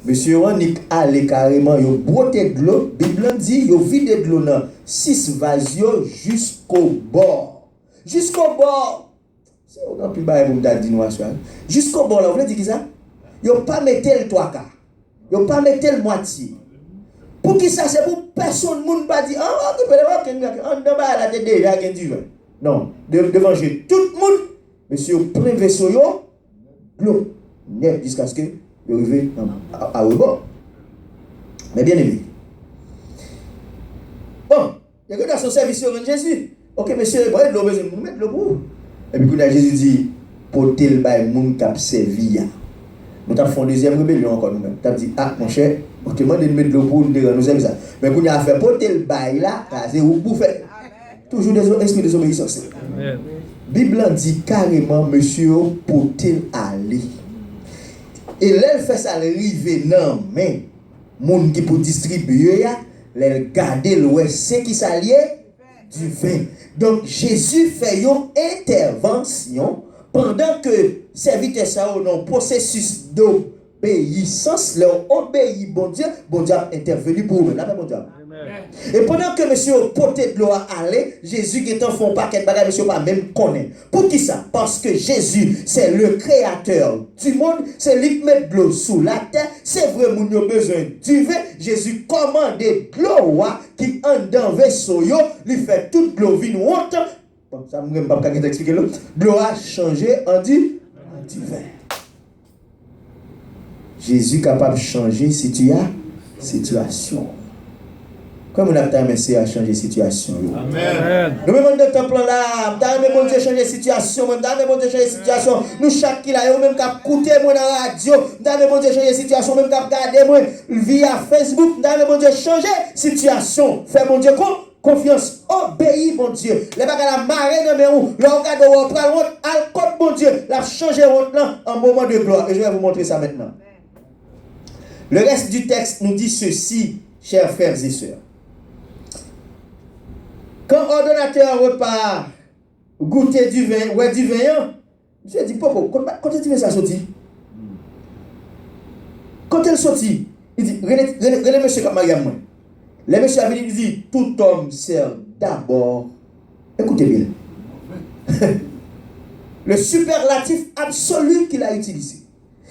Monsieur Wanik allait carrément, yo broté de l'eau, Bible dit, yo vide de l'eau dans 6 vases jusqu'au bord. Jusqu'au bord. C'est autant plus bas pour me dire nous jusqu'au bord là, vous voulez dire qui ça? Yo pas mettre le 3 quarts. Yo pas mettre le moitié. Pour qui ça c'est pour personne monde pas dire ah tu peux on dans bas la tête déjà gain du vin. Non, devant manger tout le monde, monsieur plein vaisseau yo, l'eau net jusqu'à ce que yo arrive à rebord. Mais bien aimé. Bon, il y a que dans son service sur Jésus. OK monsieur, bon de l'eau besoin de mettre l'eau pour. Et puis quand Jésus dit porter le bail moun qui a servi. Nous avons fait une deuxième rébellion encore nous-mêmes. Nous avons dit ah mon cher, OK moi de mettre l'eau pour nous servir ça. Mais quand il a fait porter le bail là, c'est où pour faire toujours des esprits de désobéissance. Amen. Bible dit carrément monsieur porter aller. Et là elle fait ça arriver non mais moun qui pour distribuer les garder le c'est qui s'allié du vin. Donc Jésus fait une intervention pendant que serviteurs ça dans le processus d'obéissance leur obéit bon Dieu a intervenu pour eux. Bon Dieu. Et pendant que monsieur porté de l'eau à aller, Jésus qui est en fond paquet de bagages, monsieur pas même connaît. Pour qui ça? Parce que Jésus, c'est le créateur du monde, c'est lui qui met de l'eau sous la terre, c'est vrai, nous avons besoin du vin. Jésus commande de l'eau qui en dans vaisseau, lui fait toute l'eau vine honte. Bon, ça ne pas expliquer l'eau. L'eau a changé en du vin. Jésus est capable de changer situation. Comme on a commencé à changer la situation. Amen. Nous même dans ce plan-là, nous avons changer la situation. Nous avons changer la situation. Nous, chaque qui là, même qui a écouté moi dans la radio, nous avons changer la situation. Même qui a regardé moi via Facebook, nous avons changer la situation. Fais mon Dieu confiance. Obéis, mon Dieu. Les bagages la marée dans mes roues. Le regard de vous prendre honte. Al côté, mon Dieu. La changer honte là en moment de gloire. Et je vais vous montrer ça maintenant. Le reste du texte nous dit ceci, chers frères et sœurs. Quand ordonnateur repart goûter du vin, ouais du vin, je dis Popo, quand tu veux ça sorti? Quand elle sortit, il dit René monsieur comme Mariam. Le monsieur a venu il dit tout homme sert d'abord. Écoutez bien. Le superlatif absolu qu'il a utilisé.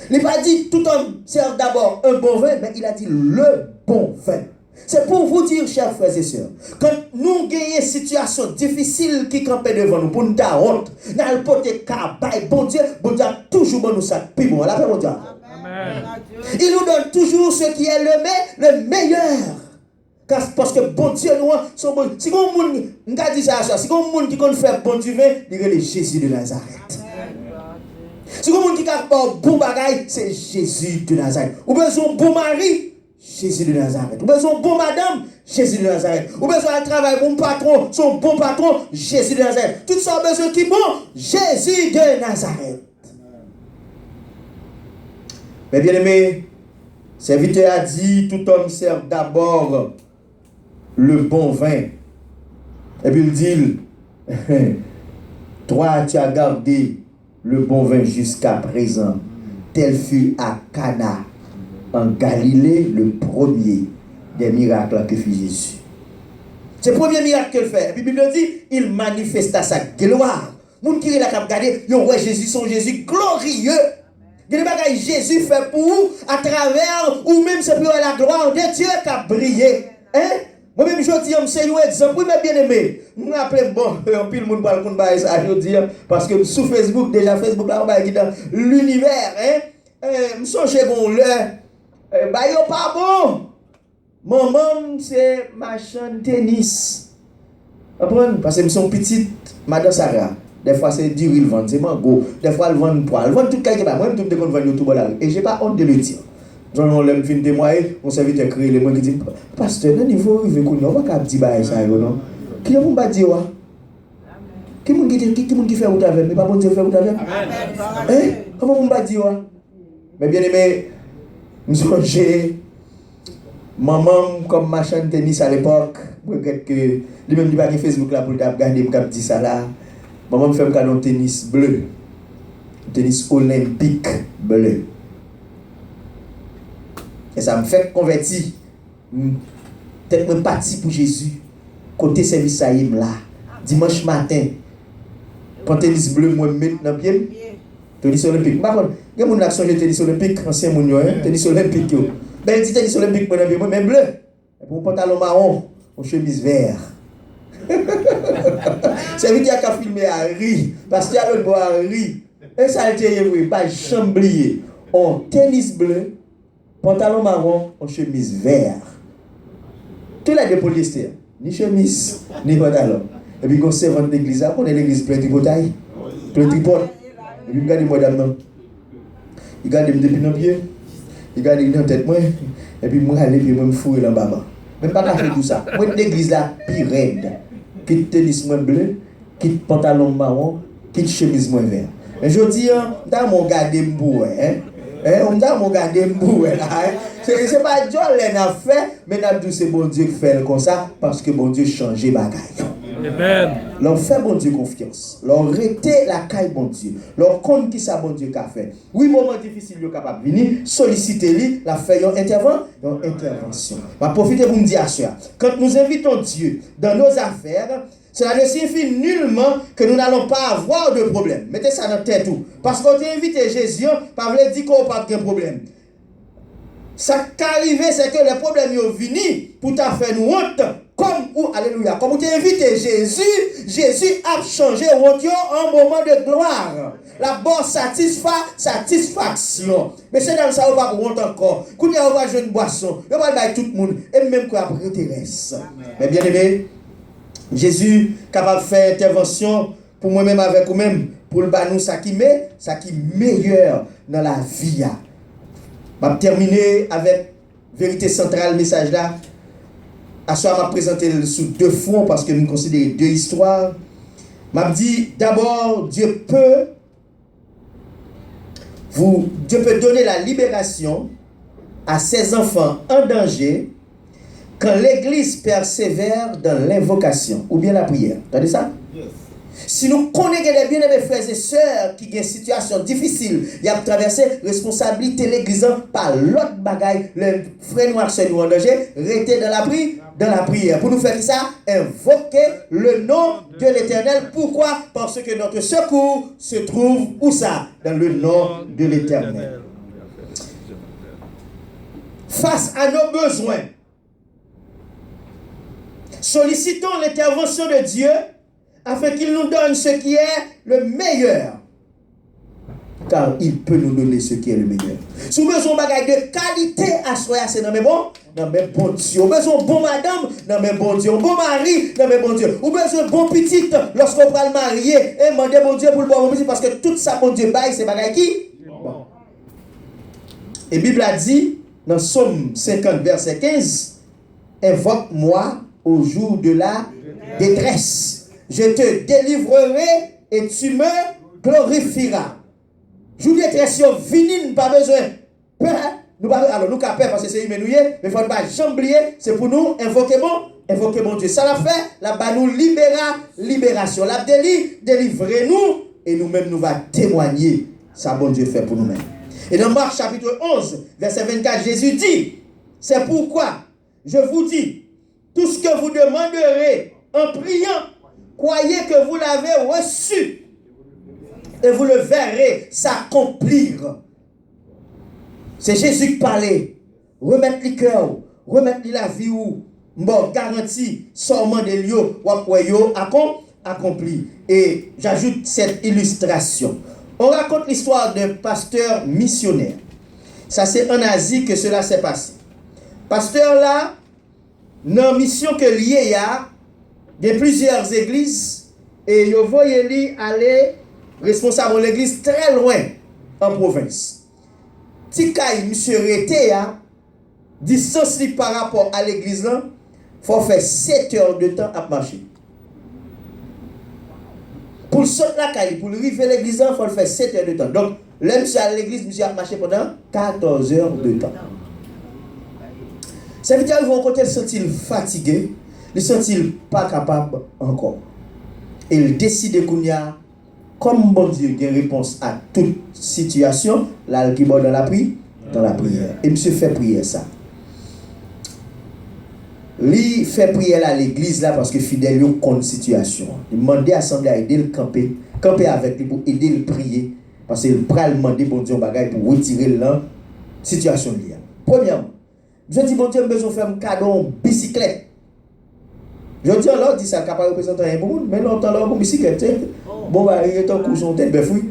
Il n'a pas dit tout homme sert d'abord un bon vin, mais il a dit le bon vin. C'est pour vous dire, chers frères et sœurs, quand nous gagnons une situation difficile qui campe devant nous, pour nous dar honte, nous allons porter cabaye, bon Dieu a toujours bon nous ça, puis bon, la paix, bon Dieu. Amen. Il nous donne toujours ce qui est le meilleur. Parce que bon Dieu, nous sommes bons. Si on monde, nous dit ça, si on monde qui compte faire bon Dieu, il est Jésus de Nazareth. Si on monde qui a pas bon bagaille, c'est Jésus de Nazareth. Ou besoin bon mari, Jésus de Nazareth. Ou besoin bon madame, Jésus de Nazareth. Ou besoin de travail bon patron, son bon patron, Jésus de Nazareth. Tout ça besoin qui bon, Jésus de Nazareth. Mais bien aimé, serviteur a dit, tout homme sert d'abord le bon vin. Et puis il dit, toi tu as gardé le bon vin jusqu'à présent. Tel fut à Cana, en Galilée, le premier des miracles que fit Jésus. C'est le premier miracle qu'il fait. Et puis la Bible dit, il manifesta sa gloire. Moun qui la cap regarder, yo ouais Jésus son Jésus glorieux. Il y a des bagages Jésus fait pour vous à travers ou même c'est pour la gloire de Dieu qui a brillé. Hein? Moi-même, je dis, c'est un exemple, oui, mais bien aimé. Je me rappelle, bon, pile monde parle comme ça, je dis, parce que sur Facebook, déjà, Facebook, là, on va dans l'univers, hein. Je songe, bon, bah, yo pas bon. Maman, c'est machin tennis. Apprenez, parce que je suis petite, madame Sarah. Des fois, c'est du riz, c'est mango. Des fois, elle vend poil. Elle vend tout quelque part. Moi, je me vends YouTube là. Et je n'ai pas honte de le dire. J'en ai fin de moi, on s'invite à créer les mots qui disent pasteur, dans le niveau, il veut qu'on ne va pas dire ça, non? Qui est-ce qu'on va dire? Qui est-ce qui fait ou t'avais? Mais pas bon Dieu fait ou t'avais? Hein? Comment on va dire? Mais bien aimé, je songe, maman, comme machin de tennis à l'époque, je regrette que lui-même, il n'y a pas de Facebook là pour regarder, je dis ça là. Maman me fait un tennis bleu, tennis olympique bleu. Et ça me fait convertir. Peut-être que je suis parti pour Jésus. Côté service ça y est là. Dimanche matin. Pantélis bleu, moi, je dans le pied. Tennis olympique. Il y a des gens qui sont tennis olympique, ancien moun yo, tennis olympique. Ben, il dit tennis olympique, moi, même bleu. Pour un pantalon marron, une chemise vert. C'est lui qui a filmé à Henri, parce qu'il y a l'autre bois à Henri. Et ça a été, oui, pas chamblier. En tennis bleu, pantalon marron, en chemise vert. Tout là de polyester, ni chemise, ni pantalon. Et puis, quand on servant de l'église, on est l'église plein de tripotailles, plein de tripotes. Et puis, regardez moi dame, il regarde depuis nos pieds, il regarde dans la tête, moi, et puis, moi, aller, puis moi, me fouiller dans bas. Même pas faire tout ça. Moi, l'église là, pire raide. Quitte tennis moins bleu, quitte pantalon marron, quitte chemise moins vert. Mais je dis, dans mon garder m'bou, on dans mon garder m'bou, c'est pas Dieu qui l'a fait, mais c'est bon Dieu qui fait comme ça, parce que bon Dieu change les bagailles. Amen. Leur fait bon Dieu confiance. Leur arrêter la caille bon Dieu. Leur compte qui ça bon Dieu qu'a fait. Oui, moment difficile, ils sont capables de venir, solliciter-lui, la faire une intervention. Je vais profiter pour me dire à ça. Quand nous invitons Dieu dans nos affaires, cela ne signifie nullement que nous n'allons pas avoir de problème. Mettez ça dans la tête tout. Parce qu'on t'a invité Jésus, pas veut dire qu'on n'a pas de problème. Ça qui arrive, c'est que les problèmes sont venus pour t'a fait nous honte. Alléluia. Comme tu as invité Jésus, Jésus a changé en moment de gloire. La bonne satisfaction. Mais c'est dans ça, on va pour honte encore. Quand on va jouer une boisson, on va bailler tout le monde. Et même quand après, intéresse. Mais bien aimé, Jésus capable de faire intervention pour moi-même avec vous-même, pour le nous ça qui meilleur dans la vie. Je vais terminer avec vérité centrale, message là. À ce moment, je vais présenter sous deux fronts parce que je considère deux histoires. Je dis d'abord, Dieu peut donner la libération à ses enfants en danger quand l'Église persévère dans l'invocation ou bien la prière. Vous entendez ça? Yes. Si nous connaissons des bien-aimés frères et sœurs qui ont une situation difficile, il y a traversé responsabilité l'Église par l'autre bagaille, le frère noir se nous en danger, rester dans la prière. Pour nous faire ça, invoquer le nom de l'Éternel. Pourquoi? Parce que notre secours se trouve où ça? Dans le nom de l'Éternel. Face à nos besoins, sollicitons l'intervention de Dieu afin qu'il nous donne ce qui est le meilleur. Car il peut nous donner ce qui est le meilleur. Si vous avez besoin de qualité à soi, c'est dans mes bons Dieu. Vous avez besoin de bon madame, dans mes bons Dieu. Bon mari, dans mes bons Dieu. Vous avez besoin de bon petit lorsqu'on va le marier et demander bon Dieu pour le bon petit parce que tout ça, bon Dieu, bail, c'est bagaille qui? Bon. Et la Bible a dit, dans Somme 50, verset 15, invoque-moi au jour de la détresse. Je te délivrerai et tu me glorifieras. Je vous dis, vini, pas besoin. Alors, nous avons peur parce que c'est imménué, mais il ne faut pas jamblier, c'est pour nous invoquer mon Dieu. Ça l'a fait, là-bas nous libération. La délivrez-nous et nous-mêmes nous va témoigner ça bon Dieu fait pour nous-mêmes. Et dans Marc chapitre 11, verset 24, Jésus dit, c'est pourquoi je vous dis, tout ce que vous demanderez en priant, croyez que vous l'avez reçu et vous le verrez s'accomplir. C'est Jésus qui parlait. Remettre le cœur, remettre la vie ou bon, garantie, seulement des lieux ou accompli. Et j'ajoute cette illustration. On raconte l'histoire d'un pasteur missionnaire. Ça, c'est en Asie que cela s'est passé. Pasteur là, dans la mission que lié y a plusieurs églises et il voyait lui aller responsable de l'église très loin en province. Si monsieur était à distance par rapport à l'église là, faut faire 7 heures de temps à marcher. Pour sauter la caille, pour arriver à l'église là, faut faire 7 heures de temps. Donc, là monsieur à l'église, monsieur a marché pendant 14 heures de temps. Ça veut dire qu'ils vont côté sentir fatigué, ils ne sont pas capables encore. Et ils décident qu'on y a, comme bon Dieu, une réponse à toute situation, là, qui va dans la dans la prière. Et monsieur fait prière ça. Lui fait prière à l'église là parce que fidèle yo compte situation. Il demandait à l'assemblée à aider le camper avec lui pour aider le prier parce qu'il pral demander bon Dieu bagay pour retirer la situation liée. Premièrement, je dis bon Dieu besoin faire un cadeau bicyclette. Je dis alors dit ça capable représenter un bon mais longtemps là une bicyclette. Bon bah il est en cours son tête bœuf oui.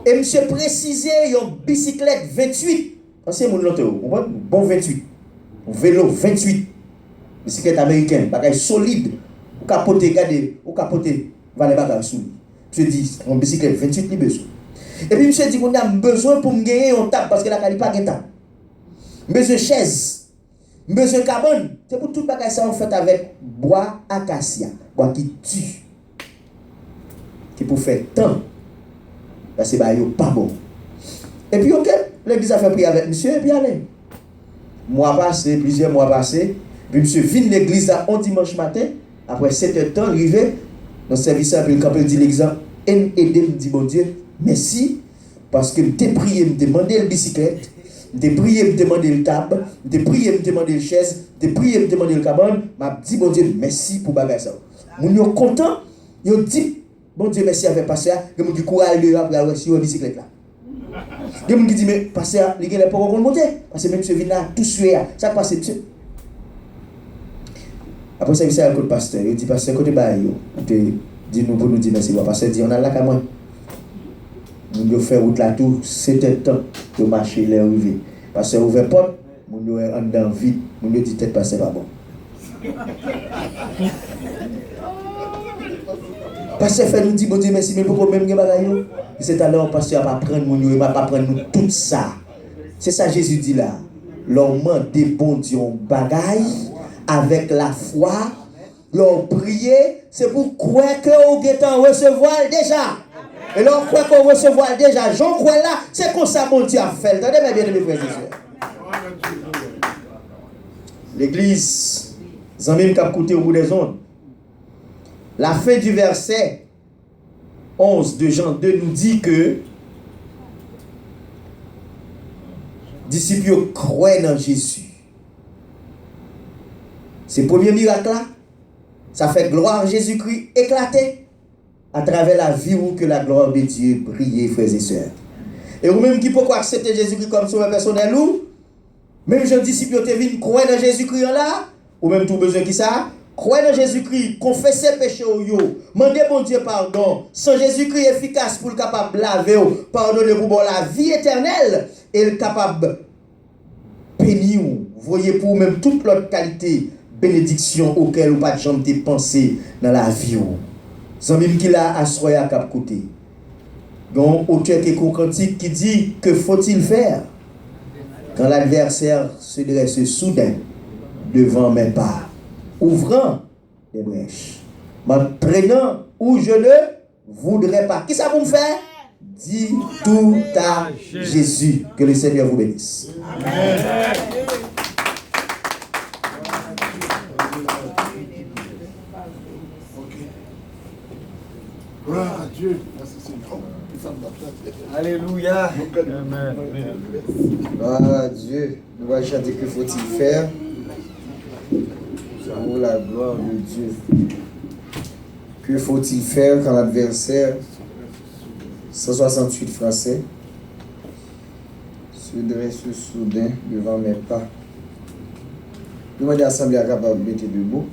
Et monsieur précisé une bicyclette 28 parce que mon l'autre bon 28. Vélo 28 bicyclette américaine bagage solide ou capoter regarder ou capoter va les bagages sous je dis on bicyclette 28 li besoin et puis monsieur dit qu'on a besoin pour me gagner on table parce que la cali pas gain table besoin chaise besoin carbone c'est pour tout bagage ça on fait avec bois acacia bois qui tue qui pour faire temps parce que bah yo pas bon et puis OK l'église a fait prier avec monsieur et puis allez mois passé, plusieurs mois passés, puis monsieur vient l'église là un dimanche matin, après 7 heures de temps, arrivé dans le service, puis le campé dit l'exemple, et aidé, me dit bon Dieu, merci, parce que m'te prié, me demander le bicyclette, m'te prié, me demander le table, m'te prié, me demander le chaise, m'te prié, me demander le cabane, m'a dit bon Dieu, merci pour bagage ça. Moun yo content, yo dit bon Dieu merci avec pasteur, que mon qui courage après avoir sur la bicyclette là. Il y a des gens qui disent, mais pasteur, il n'y a pas de monter. Parce que même monsieur vient là, tout sué. Ça passe, monsieur. Après ça, il y a un coup de pasteur. Il dit, pasteur, côté bail, dis-nous pour nous dire merci. Pasteur dit, on a là qu'à moi. Nous devons faire route là tout, 7 heures de temps, de marcher, les arriver. Pasteur ouvre la porte, nous devons en dedans vide. Nous devons dire, peut-être pasteur pas bon. Pasteur fait nous dire, bon Dieu, merci, mais pourquoi même que bagaille? C'est alors pasteur va prendre mon il va pas prendre nous tout ça. C'est ça Jésus dit là. L'homme des bon Dieu bagaille avec la foi, leur prier, c'est pour croire que vous êtes en recevoir déjà. Et leur croire qu'on recevoir déjà. J'en crois là, c'est comme ça mon Dieu a fait. Attendez mes bien-aimés frères et sœurs. L'église, Zamim cap côté au bout des ondes. La fin du verset 11 de Jean 2 nous dit que disciples croient dans Jésus. Ce premier miracle là, ça fait gloire à Jésus-Christ éclater à travers la vie où que la gloire de Dieu brille, frères et sœurs. Et vous-même qui pouvez accepter Jésus-Christ comme sauveur personnel ou même je disciples qui viennent croire dans Jésus-Christ là, ou même tout besoin qui ça croyez dans Jésus-Christ, confessez péché au yo, demandez bon Dieu pardon. Sans Jésus-Christ efficace pour le capable de laver, pardonner pour la vie éternelle, et le capable de bénir, voyez pour même toute l'autre qualité, bénédiction auquel vous pas de jamais pensé dans la vie. Sans même qu'il a assoyé à cap côté. Donc, auteur qui cantique qui dit que faut-il faire quand l'adversaire se dresse soudain devant mes pas, ouvrant des brèches, m'entraînant où je ne voudrais pas. Qui ça vous me fait? Dis tout à Jésus. Que le Seigneur vous bénisse. Amen. Gloire à Dieu. Alléluia. Amen. Gloire à Dieu. Nous allons chanter que faut-il faire pour la gloire de Dieu. Que faut-il faire quand l'adversaire, 168 français, se dresse soudain devant mes pas? Nous allons l'assemblée à capable de mettre debout.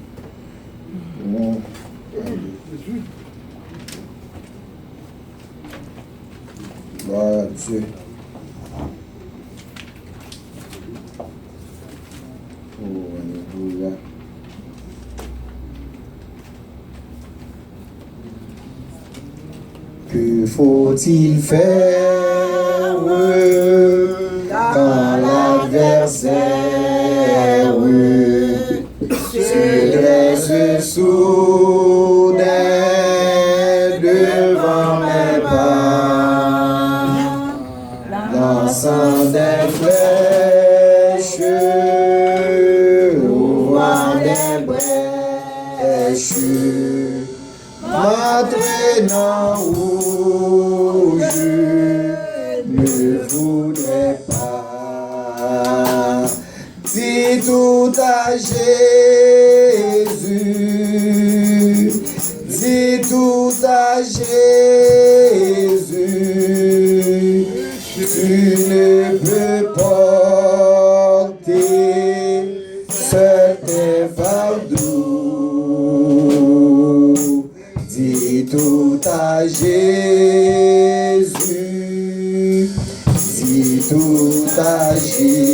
Gloire à Dieu. Oh, alléluia. Que faut-il faire quand l'adversaire se dresse soudain devant mes pas, lançant des flèches, ouvrant des brèches, m'entraînant où je ne voudrais pas. tout à Jésus. Dis tout à Jésus. Tu ne peux porter seul tes fardeaux. Dis tout à Jésus. Dis tout à Jésus.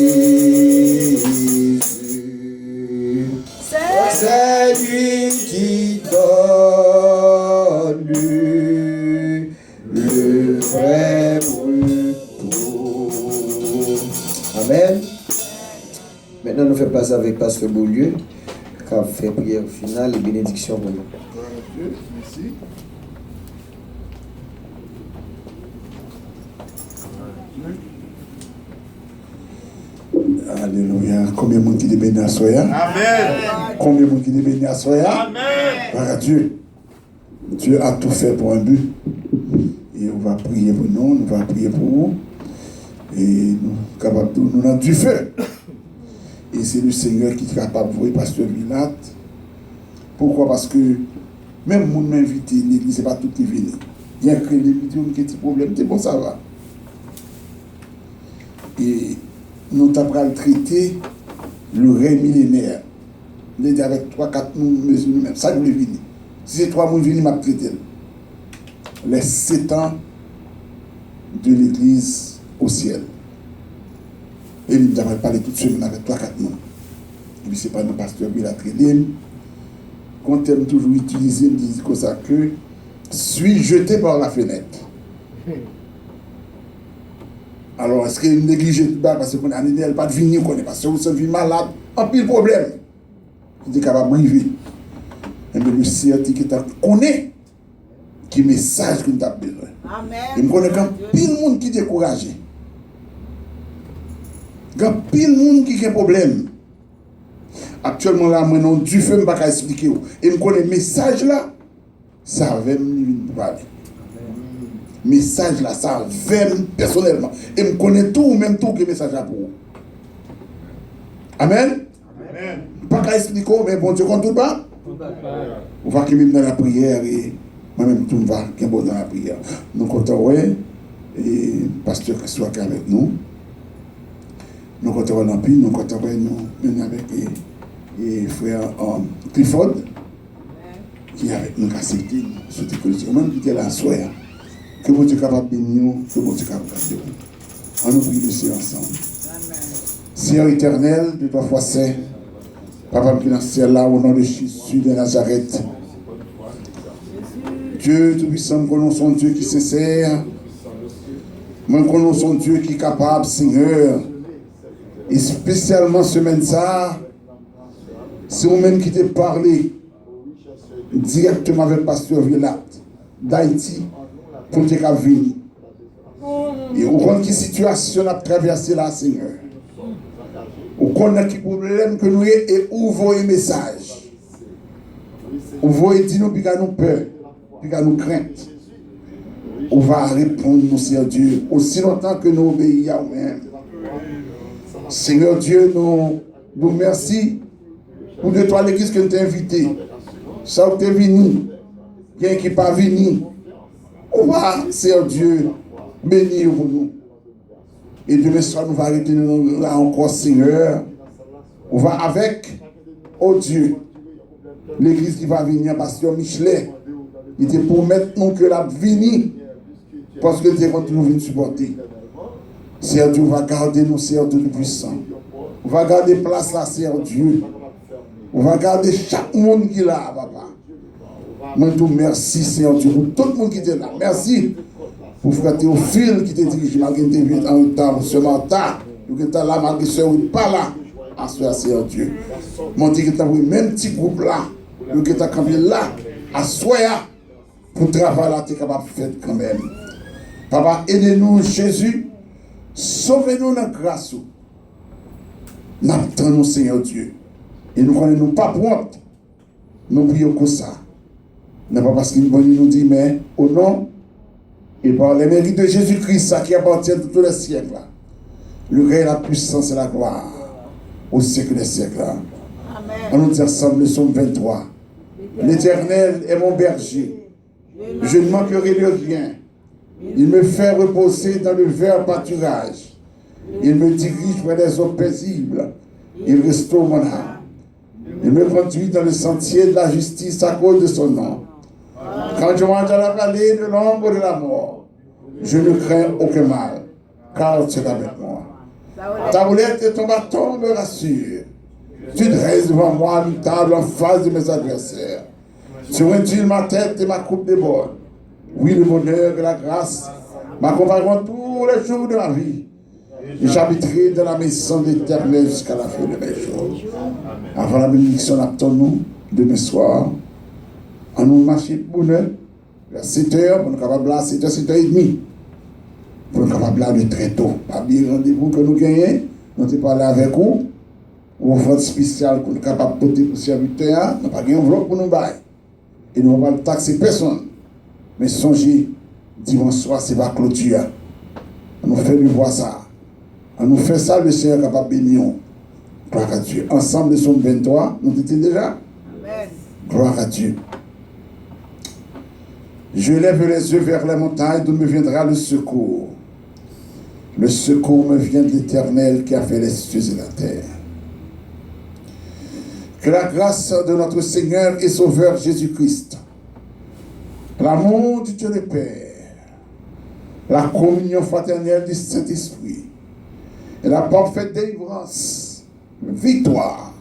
C'est lui qui donne le vrai repos. Amen. Maintenant, nous faisons place avec Pasteur Beaulieu, qui a fait prière finale et bénédiction pour nous. Merci. Alléluia. Combien de monde qui est béni à Soya? Amen. Combien de monde qui est béni à Soya? Amen. Voilà Dieu. Dieu a tout fait pour un but. Et on va prier pour nous, on va prier pour vous. Et nous capables de nous dans du feu. Et c'est le Seigneur qui est capable de voir Pasteur Vilat. Pourquoi? Parce que même le monde m'invite, l'église, ce n'est pas tout qui vient. Il y a que les vidéos qui ont des problèmes, c'est bon, ça va. Et nous avons traité le règne millénaire. Nous avons dit avec 3-4 mesures nous-mêmes. Ça, nous voulons venir. Si c'est 3 personnes venir, je vais traiter. Les 7 ans de l'église au ciel. Et nous avons parlé toute semaine avec 3-4 personnes. Et puis, ce n'est pas nos pasteurs qui l'ont traité. Quand on aime toujours utiliser, on dit comme ça que suis jeté par la fenêtre. Alors, est-ce qu'il néglige tout ça parce qu'on a dit qu'elle pas de venir, parce que vous êtes malade, en pile problème. Il est capable de vivre. Et le Seigneur qui connaît qui message que nous avons besoin. Amen. Il me connaît quand pile monde qui est découragé. Quand pile monde qui a problème. Actuellement là, moi non du feu, je ne peux pas expliquer. Et je connais le message là, ça va me parler. Message là, ça va personnellement. Et je connais tout, même tout que message là pour vous. Amen. Amen. Pas qu'à expliquer, mais bon Dieu compte tout pas. On va que même dans la prière et moi-même tout va qui est bon dans la prière. Nous comptons ouais et pasteur qui soit avec nous. Nous comptons dans puis nous comptons nous avec et frère Clifford qui est avec nous qui a accepté cette collection même qui était là soir que vous êtes capable de bénir que vous êtes capable de bénir. On nous prie de ensemble. Seigneur éternel de toi foi saint, Papa qui est dans le ciel là au nom de Jésus de Nazareth. Dieu tout-puissant, nous connaissons Dieu qui est sincère. Nous connaissons Dieu qui est capable, Seigneur. Et spécialement semaine ça, c'est vous-même qui t'ai parlé directement avec Pasteur Vilat d'Haïti pour te venir. Et vous connaissez quelle situation a traversé là, Seigneur. Vous connaissez quel problème que nous avons et où voyez le message. Vous voyez dire nous, puis nous peur, puis nous crainte. On va répondre, mon Seigneur Dieu, aussi longtemps que nous obéissons à nous-mêmes. Seigneur Dieu, nous merci pour de toi l'église que nous t'ai invité. Ça où tu es venu, bien qui n'est pas venu. On va, Seigneur Dieu, bénir pour nous. Et demain soir, nous allons arrêter là encore, Seigneur. On va avec, oh Dieu, l'église qui va venir, Pasteur Michelet. Il te promet nous que la venir, parce que Dieu va toujours venir supporter. Seigneur Dieu, on va garder nous, Seigneur Dieu puissant. On va garder place là, Seigneur Dieu. On va garder chaque monde qui est là, papa. Moi, tout merci, Seigneur Dieu, pour tout le monde qui est là. Merci pour frère Théophile qui te dirige, malgré que tu es en retard, ce matin. Tu es là, malgré que tu n'es pas là. À ce Seigneur Dieu. Mon Dieu, que tu as vu même petit groupe là. Que tu as campé là. À Soya. Pour travailler là, tu es capable de faire quand même. Papa, aidez-nous, Jésus. Sauvez-nous dans la grâce. Nous attendons, Seigneur Dieu. Et nous ne connaissons pas pour honte. Nous prions comme ça. Non pas parce qu'il nous dit, mais au nom et par les mérites de Jésus-Christ, ça qui appartient de tous les siècles, le règne, la puissance et la gloire. au siècle des siècles. On nous dit ensemble le psaume 23. L'Éternel est mon berger. Je ne manquerai de rien. Il me fait reposer dans le vert pâturage. Il me dirige vers les eaux paisibles. Il restaure mon âme. Il me conduit dans le sentier de la justice à cause de son nom. Quand je marche dans la vallée de l'ombre de la mort, je ne crains aucun mal, car tu es avec moi. Ta roulette et ton bâton me rassurent. Tu dresses devant moi une table en face de mes adversaires. Tu unduis ma tête et ma coupe déborde. Oui, le bonheur et la grâce m'accompagneront tous les jours de ma vie. Et j'habiterai dans la maison de l'Éternel jusqu'à la fin de mes jours. Avant la bénédiction, attendons-nous demain soir. On nous marche pour nous, vers 7h, pour nous capables à 7h, 7h30. Pour nous capables de très tôt. Pas bien rendez-vous que nous gagnons. Nous avons parlé avec vous. Ou offre spéciale pour nous capables de porter pour serviteur. Nous n'avons pas gagné un vlog pour nous bailler. Et nous ne vont pas taxer personne. Mais songez, dimanche soir, c'est pas clôture. On nous fait voir ça. On nous fait ça, le Seigneur est capable de bénir. Gloire à Dieu. Ensemble, le psaume 23, nous étions déjà. Amen. Gloire à Dieu. Je lève les yeux vers les montagnes, d'où me viendra le secours. Le secours me vient de l'Éternel qui a fait les cieux et la terre. Que la grâce de notre Seigneur et Sauveur Jésus-Christ, l'amour du Dieu le Père, la communion fraternelle du Saint-Esprit et la parfaite délivrance, victoire,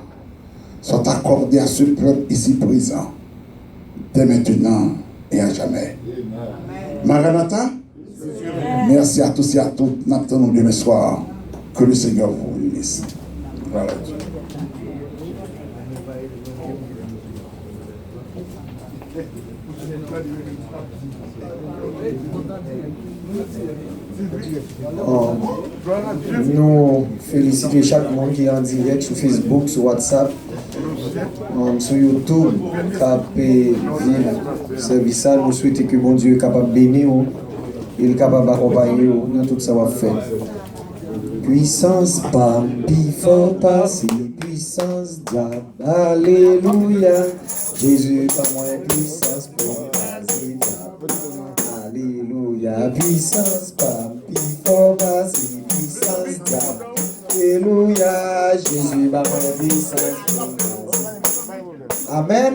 sont accordés à ce peuple ici présent, dès maintenant et à jamais. Amen. Maranatha, merci à tous et à toutes. Nous attendons demain soir. Que le Seigneur vous bénisse. Voilà. Nous félicitons chaque monde qui est en direct sur Facebook, sur WhatsApp, sur YouTube, qui a service. Nous souhaitons que bon Dieu est capable de bénir, il est capable d'accompagner dans tout ça va faire. Puissance pas, plus fort pas, c'est puissance diable. Alléluia. Jésus pas moins puissance pour passer diable. Alléluia. Puissance pas, plus fort pas, c'est puissance diable. Alléluia. Jésus pas moins puissance pour passer. Amen.